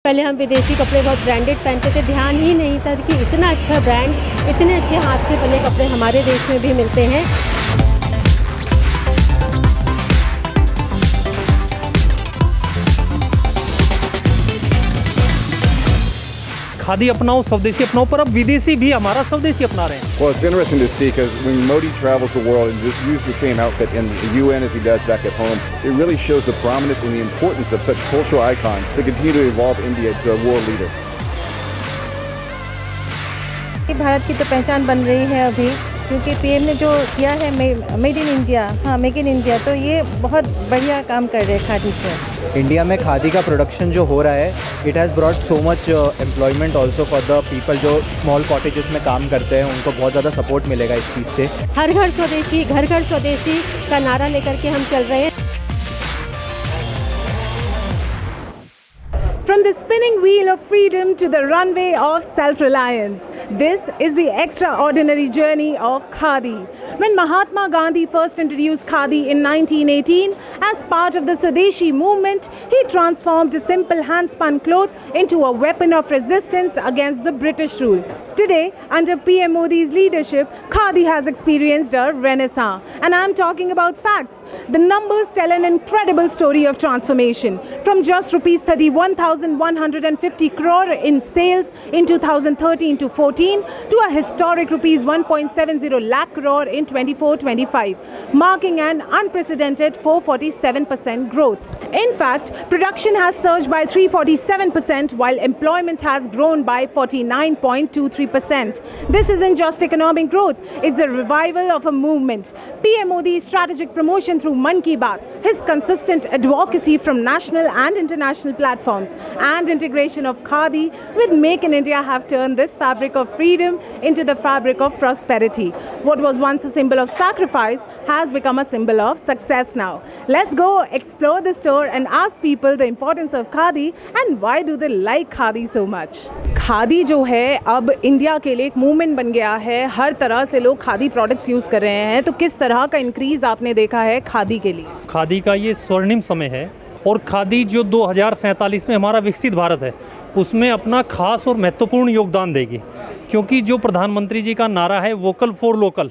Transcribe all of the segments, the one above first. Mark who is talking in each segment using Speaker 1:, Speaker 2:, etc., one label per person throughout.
Speaker 1: पहले हम विदेशी कपड़े बहुत ब्रांडेड पहनते थे, ध्यान ही नहीं था कि इतना अच्छा ब्रांड, इतने अच्छे हाथ से बने कपड़े हमारे देश में भी मिलते हैं।
Speaker 2: खादी अपनाओ, स्वदेशी अपनाओ, पर अब विदेशी भी हमारा स्वदेशी अपना रहे हैं।
Speaker 3: Well, it's interesting to see because when Modi travels the world and just uses the same outfit in the UN as he does back at home, it really shows the prominence and the importance of such cultural icons to continue to evolve India to a world leader.
Speaker 4: Bharat की तो पहचान बन रही है अभी, क्योंकि PM ने जो किया है made in India, make in India, तो ये बहुत बढ़िया काम कर रहे हैं खादी से।
Speaker 5: इंडिया में खादी का प्रोडक्शन जो हो रहा है, it has brought so much employment also for the people जो स्मॉल कॉटेजेस में काम करते हैं, उनको बहुत ज़्यादा सपोर्ट मिलेगा इस चीज़ से।
Speaker 1: हर घर स्वदेशी, घर घर स्वदेशी का नारा लेकर के हम चल रहे हैं।
Speaker 6: From the spinning wheel of freedom to the runway of self-reliance, this is the extraordinary journey of Khadi. When Mahatma Gandhi first introduced Khadi in 1918 as part of the Swadeshi movement, he transformed a simple hand-spun cloth into a weapon of resistance against the British rule. Today, under PM Modi's leadership, Khadi has experienced a renaissance. And I'm talking about facts. The numbers tell an incredible story of transformation. From just rupees 31,150 crore in sales in 2013 to 14 to a historic rupees 1.70 lakh crore in 24-25, marking an unprecedented 447% growth. In fact, production has surged by 347% while employment has grown by 49.23%. This isn't just economic growth, it's a revival of a movement. PM Modi's strategic promotion through Mann Ki Baat, his consistent advocacy from national and international platforms, and integration of Khadi with Make in India have turned this fabric of freedom into the fabric of prosperity. What was once a symbol of sacrifice has become a symbol of success now. Let's go explore the store and ask people the importance of Khadi and why do they like Khadi so much. Khadi जो है अब India के लिए एक movement बन गया है, हर तरह से लोग खादी प्रोडक्ट्स यूज़ कर रहे हैं, तो किस तरह का इंक्रीज़ आपने देखा है खादी के लिए?
Speaker 2: खादी का ये स्वर्णिम समय है और खादी जो 2047 में हमारा विकसित भारत है उसमें अपना खास और महत्वपूर्ण योगदान देगी, क्योंकि जो प्रधानमंत्री जी का नारा है वोकल फॉर लोकल,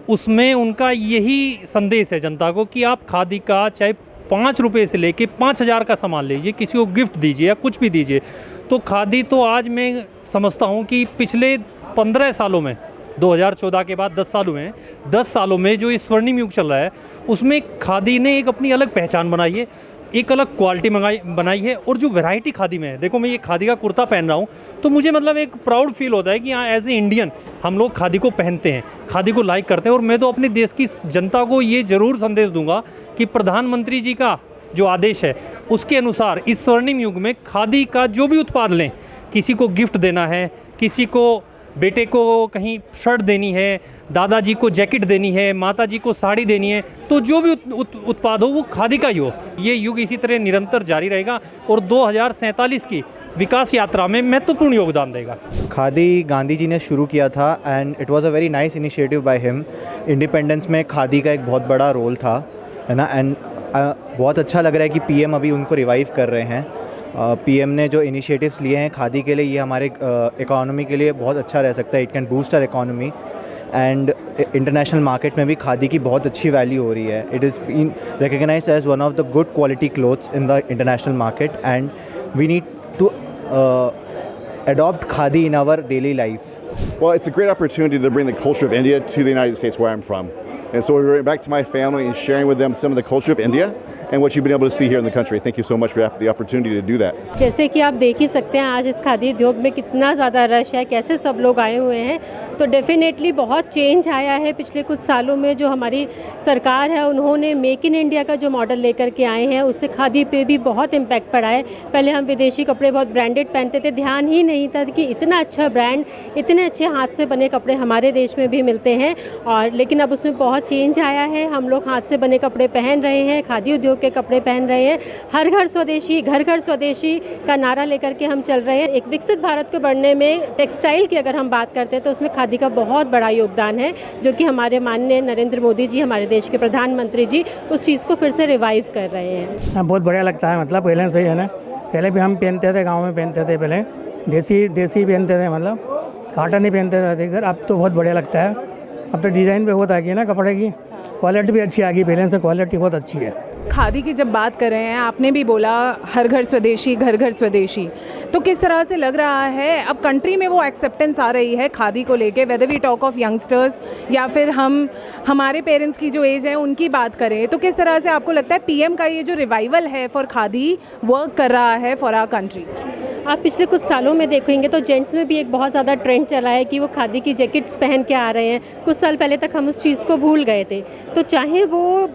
Speaker 2: उसमें उनका यही संदेश है जनता को कि आप खादी का चाहे 5 रुपये से लेके 5,000 का सामान लीजिए, किसी को गिफ्ट दीजिए या कुछ भी दीजिए। तो खादी तो आज मैं समझता हूँ कि पिछले 15 सालों में, 2014 के बाद 10 साल हुए हैं, 10 सालों में जो ये स्वर्णिम युग चल रहा है उसमें खादी ने एक अपनी अलग पहचान बनाई है, एक अलग क्वालिटी बनाई है। और जो वैरायटी खादी में है, देखो मैं ये खादी का कुर्ता पहन रहा हूँ तो मुझे मतलब एक प्राउड फील होता है कि हाँ एज ए इंडियन हम लोग खादी को पहनते हैं, खादी को लाइक करते हैं। और मैं तो अपने देश की जनता को ये ज़रूर संदेश दूंगा कि प्रधानमंत्री जी का जो आदेश है उसके अनुसार इस स्वर्णिम युग में खादी का जो भी उत्पाद लें, किसी को गिफ्ट देना है, किसी को बेटे को कहीं शर्ट देनी है, दादाजी को जैकेट देनी है, माताजी को साड़ी देनी है, तो जो भी उत्पाद हो वो खादी का ही हो। ये युग इसी तरह निरंतर जारी रहेगा और 2047 की विकास यात्रा में महत्वपूर्ण योगदान देगा।
Speaker 5: खादी गांधी जी ने शुरू किया था and it was a very nice initiative by him. Independence में खादी का एक बहुत बड़ा रोल था, है ना, एंड बहुत अच्छा लग रहा है कि पीएम अभी उनको रिवाइव कर रहे हैं। पीएम ने जो इनिशिएटिव्स लिए हैं खादी के लिए, ये हमारे इकोनॉमी के लिए बहुत अच्छा रह सकता है। It can boost our economy and international market में भी खादी की बहुत अच्छी वैल्यू हो रही है। It is been recognised as one of the good quality clothes in the international market and we need to adopt khadi in our daily life.
Speaker 3: Well, it's a great opportunity to bring the culture of India to the United States where I'm from. And so we're back to my family and sharing with them some of the culture of India and what you've been able to see here in the country. Thank you so much for the opportunity to do that.
Speaker 1: जैसे कि आप देख ही सकते हैं आज इस खादी उद्योग में कितना ज़्यादा रश है, कैसे सब लोग आए हुए हैं। तो डेफिनेटली बहुत चेंज आया है पिछले कुछ सालों में। जो हमारी सरकार है उन्होंने मेक इन इंडिया का जो मॉडल लेकर के आए हैं उससे खादी पे भी बहुत इम्पैक्ट पड़ा है। पहले हम विदेशी कपड़े बहुत ब्रांडेड पहनते थे, ध्यान ही नहीं था कि इतना अच्छा ब्रांड, इतने अच्छे हाथ से बने कपड़े हमारे देश में भी मिलते हैं। और लेकिन अब उसमें बहुत चेंज आया है, हम लोग हाथ से बने कपड़े पहन रहे हैं, खादी उद्योग के कपड़े पहन रहे हैं। हर घर स्वदेशी, घर घर स्वदेशी का नारा लेकर के हम चल रहे हैं। एक विकसित भारत को बढ़ने में टेक्सटाइल की अगर हम बात करते हैं तो उसमें खादी का बहुत बड़ा योगदान है, जो कि हमारे माननीय नरेंद्र मोदी जी, हमारे देश के प्रधानमंत्री जी, उस चीज़ को फिर से रिवाइव कर रहे हैं।
Speaker 7: बहुत बढ़िया लगता है, मतलब पहले से ही है ना, पहले भी हम पहनते थे, गांव में पहनते थे, पहले देसी पहनते थे, मतलब काटन ही पहनते थे अधिकतर। अब तो बहुत बढ़िया लगता है। अब तो डिज़ाइन भी बहुत आ गई है ना कपड़े की, क्वालिटी भी अच्छी आ गई, पहले से क्वालिटी बहुत अच्छी है।
Speaker 6: खादी की जब बात कर रहे हैं, आपने भी बोला हर घर स्वदेशी, घर घर स्वदेशी, तो किस तरह से लग रहा है अब कंट्री में वो एक्सेप्टेंस आ रही है खादी को लेके, whether we talk of youngsters या फिर हमारे पेरेंट्स की जो एज है उनकी बात करें, तो किस तरह से आपको लगता है पीएम का ये जो रिवाइवल है फॉर खादी वर्क कर रहा है फॉर आवर कंट्री?
Speaker 1: आप पिछले कुछ सालों में देखेंगे तो जेंट्स में भी एक बहुत ज़्यादा ट्रेंड चला है कि वो खादी की जैकेट्स पहन के आ रहे हैं। कुछ साल पहले तक हम उस चीज़ को भूल गए थे। तो चाहे वो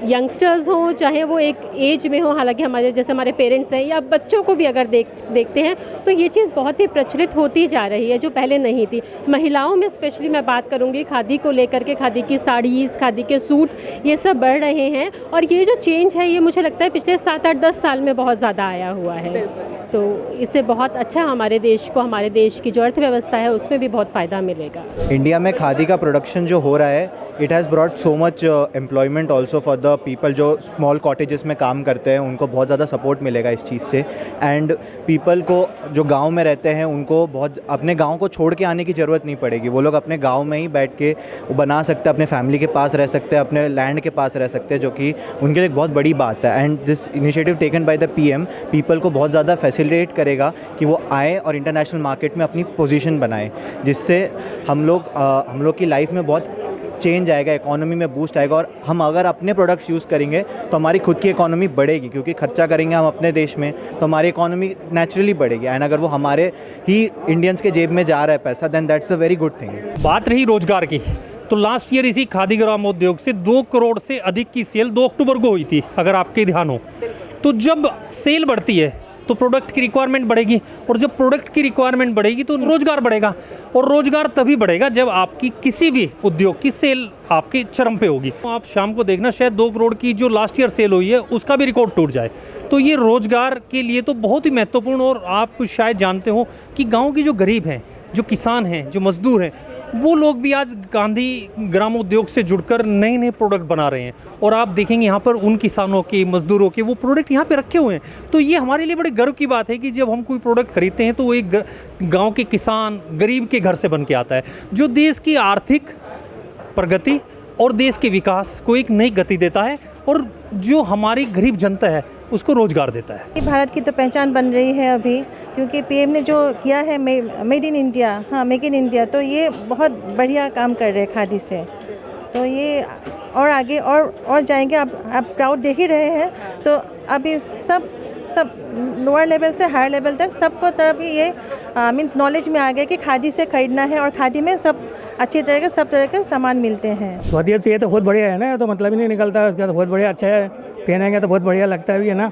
Speaker 1: यंगस्टर्स हों, चाहे वो एक एज में हो, हालांकि हमारे जैसे हमारे पेरेंट्स हैं, या बच्चों को भी अगर देखते हैं तो ये चीज़ बहुत ही प्रचलित होती जा रही है जो पहले नहीं थी। महिलाओं में स्पेशली मैं बात करूँगी खादी को लेकर के, खादी की साड़ीज़, खादी के सूट्स, ये सब बढ़ रहे हैं। और ये जो चेंज है ये मुझे लगता है पिछले 7-8-10 साल में बहुत ज़्यादा आया हुआ है। तो इससे बहुत अच्छा हमारे देश को, हमारे देश की जो अर्थव्यवस्था है उसमें भी बहुत फ़ायदा मिलेगा।
Speaker 5: इंडिया में खादी का प्रोडक्शन जो हो रहा है, it has brought so much employment also for the people जो स्मॉल कॉटेजेस में काम करते हैं, उनको बहुत ज़्यादा सपोर्ट मिलेगा इस चीज़ से। एंड पीपल को जो गांव में रहते हैं उनको बहुत अपने गांव को छोड़ के आने की ज़रूरत नहीं पड़ेगी। वो लोग अपने गांव में ही बैठ के वो बना सकते हैं, अपने फैमिली के पास रह सकते हैं, अपने लैंड के पास रह सकते हैं, जो कि उनके लिए एक बहुत बड़ी बात है। And this initiative taken by the PM people को बहुत ज़्यादा फैसिलिटेट करेगा कि वो आए और इंटरनेशनल मार्केट में अपनी पोजीशन बनाएं, जिससे हम लोग की लाइफ में बहुत चेंज आएगा, इकोनॉमी में बूस्ट आएगा। और हम अगर अपने प्रोडक्ट्स यूज़ करेंगे तो हमारी खुद की इकोनॉमी बढ़ेगी, क्योंकि खर्चा करेंगे हम अपने देश में तो हमारी इकोनॉमी नेचुरली बढ़ेगी। एंड अगर वो हमारे ही इंडियंस के जेब में जा रहा है पैसा, then that's a very good thing.
Speaker 2: बात रही रोजगार की, तो लास्ट ईयर इसी खादी ग्रामोद्योग से 2 करोड़ से अधिक की सेल 2 अक्टूबर को हुई थी, अगर आपके ध्यान हो। तो जब सेल बढ़ती है तो प्रोडक्ट की रिक्वायरमेंट बढ़ेगी, और जब प्रोडक्ट की रिक्वायरमेंट बढ़ेगी तो रोज़गार बढ़ेगा। और रोज़गार तभी बढ़ेगा जब आपकी किसी भी उद्योग की सेल आपके चरम पे होगी। तो आप शाम को देखना, शायद 2 करोड़ की जो लास्ट ईयर सेल हुई है उसका भी रिकॉर्ड टूट जाए। तो ये रोज़गार के लिए तो बहुत ही महत्वपूर्ण। और आप शायद जानते हो कि गाँव के जो गरीब हैं, जो किसान हैं, जो मजदूर हैं, वो लोग भी आज गांधी ग्रामोद्योग से जुड़कर नए नए प्रोडक्ट बना रहे हैं। और आप देखेंगे यहाँ पर उन किसानों के, मजदूरों के वो प्रोडक्ट यहाँ पे रखे हुए हैं। तो ये हमारे लिए बड़े गर्व की बात है कि जब हम कोई प्रोडक्ट खरीदते हैं तो वो एक गांव के किसान, गरीब के घर से बन के आता है, जो देश की आर्थिक प्रगति और देश के विकास को एक नई गति देता है, और जो हमारी गरीब जनता है उसको रोजगार देता है।
Speaker 4: भारत की तो पहचान बन रही है अभी, क्योंकि पीएम ने जो किया है मेड इन इंडिया, हाँ मेक इन इंडिया, तो ये बहुत बढ़िया काम कर रहे हैं खादी से। तो ये और आगे और जाएंगे। आप क्राउड देख ही रहे हैं। तो अभी सब लोअर लेवल से हायर लेवल तक सबको तरफ ये मीन्स नॉलेज में आ गया कि खादी से खरीदना है, और खादी में सब अच्छी तरह के सब तरह के सामान मिलते हैं।
Speaker 7: स्वदेश से ये तो बहुत बढ़िया है ना, तो मतलब ही नहीं निकलता है उसका, तो बहुत बढ़िया, अच्छा है, पहनेंगे तो बहुत बढ़िया लगता है भी, है ना।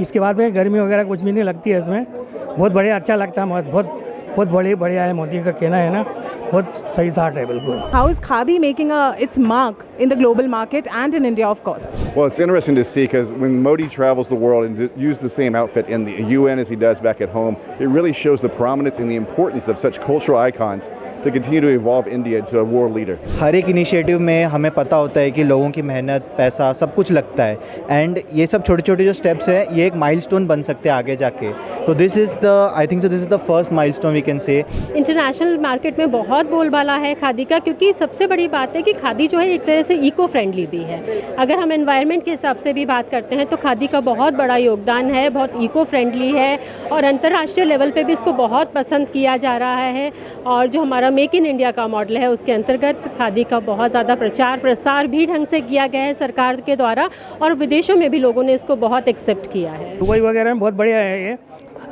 Speaker 7: इसके बाद में गर्मी वगैरह कुछ भी नहीं लगती है इसमें, बहुत बढ़िया, अच्छा लगता है, बहुत बढ़िया है। मोदी का कहना है ना, बहुत सही साठ है बिल्कुल।
Speaker 6: How is Khadi making its mark in the global market and in India, of course?
Speaker 3: Well, it's interesting to see because when Modi travels the world and uses the same outfit in the UN as he does back at home, it really shows the prominence and the importance of such cultural icons to continue to evolve India into a world leader.
Speaker 5: हर एक initiative में हमें पता होता है कि लोगों की मेहनत, पैसा, सब कुछ लगता है। एंड ये सब छोटे छोटे जो स्टेप्स हैं, ये एक माइलस्टोन बन सकते हैं आगे जाके। तो this is the first milestone we can say.
Speaker 1: International market में बहुत बोलबाला है खादी का, क्योंकि सबसे बड़ी बात है कि खादी जो है एक तरह से इको फ्रेंडली भी है। अगर हम एनवायरनमेंट के हिसाब से भी बात करते हैं तो खादी का बहुत बड़ा योगदान है, बहुत इको फ्रेंडली है, और अंतर्राष्ट्रीय लेवल पे भी इसको बहुत पसंद किया जा रहा है। और जो हमारा मेक इन इंडिया का मॉडल है उसके अंतर्गत खादी का बहुत ज़्यादा प्रचार प्रसार भी ढंग से किया गया है सरकार के द्वारा, और विदेशों में भी लोगों ने इसको बहुत एक्सेप्ट किया है।
Speaker 7: दुबई वगैरह में बहुत बढ़िया है ये।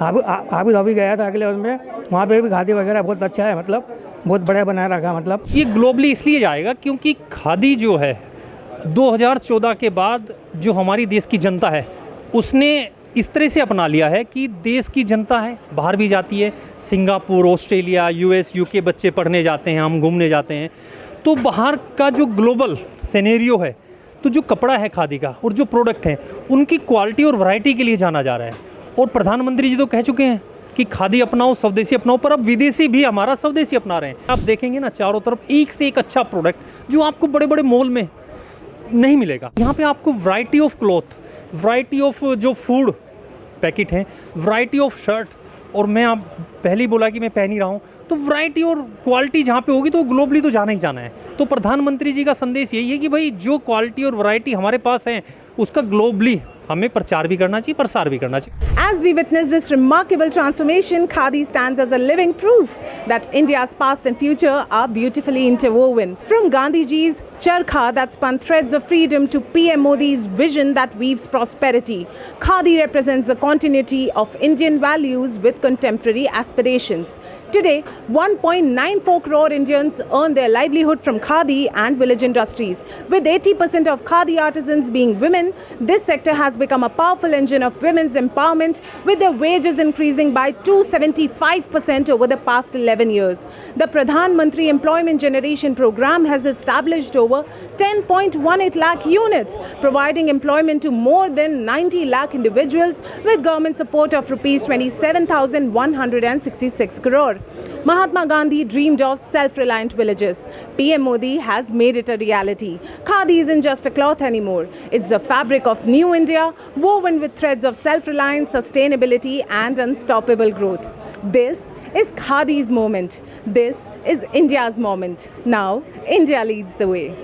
Speaker 7: अभी अभी गया था अगले उसमें, वहाँ पे भी खादी वगैरह बहुत अच्छा है, मतलब बहुत बढ़िया बनाया रखा। मतलब
Speaker 2: ये ग्लोबली इसलिए जाएगा क्योंकि खादी जो है 2014 के बाद जो हमारी देश की जनता है उसने इस तरह से अपना लिया है कि देश की जनता है बाहर भी जाती है, सिंगापुर, ऑस्ट्रेलिया, यूएस, यूके बच्चे पढ़ने जाते हैं, हम घूमने जाते हैं। तो बाहर का जो ग्लोबल सिनेरियो है, तो जो कपड़ा है खादी का और जो प्रोडक्ट हैं उनकी क्वालिटी और वैरायटी के लिए जाना जा रहा है। और प्रधानमंत्री जी तो कह चुके हैं कि खादी अपनाओ, स्वदेशी अपनाओ, पर अब विदेशी भी हमारा स्वदेशी अपना रहे हैं। आप देखेंगे ना चारों तरफ एक से एक अच्छा प्रोडक्ट जो आपको बड़े बड़े मॉल में नहीं मिलेगा। यहाँ पे आपको variety of cloth, variety of जो फूड पैकेट हैं, वैरायटी ऑफ शर्ट, और मैं आप पहले ही बोला कि मैं पहन ही रहा हूँ, तो वैरायटी और क्वालिटी जहाँ पे होगी तो ग्लोबली तो जाना ही जाना है। तो प्रधानमंत्री जी का संदेश यही है कि भाई जो क्वालिटी और वैरायटी हमारे पास है उसका ग्लोबली हमें प्रचार भी करना चाहिए, प्रसार भी करना चाहिए।
Speaker 6: As we witness this remarkable transformation, Khadi stands as a living proof that India's past and future are beautifully interwoven. From Gandhiji's charkha that spun threads of freedom to PM Modi's vision that weaves prosperity, Khadi represents the continuity of Indian values with contemporary aspirations. Today, 1.94 crore Indians earn their livelihood from Khadi and village industries. With 80% of Khadi artisans being women, this sector has become a powerful engine of women's empowerment, with their wages increasing by 275% over the past 11 years. The Pradhan Mantri Employment Generation Program has established over 10.18 lakh units, providing employment to more than 90 lakh individuals with government support of rupees 27,166 crore. Mahatma Gandhi dreamed of self-reliant villages. PM Modi has made it a reality. Khadi isn't just a cloth anymore. It's the fabric of new India, woven with threads of self-reliance, sustainability, and unstoppable growth. This is Khadi's moment. This is India's moment. Now, India leads the way.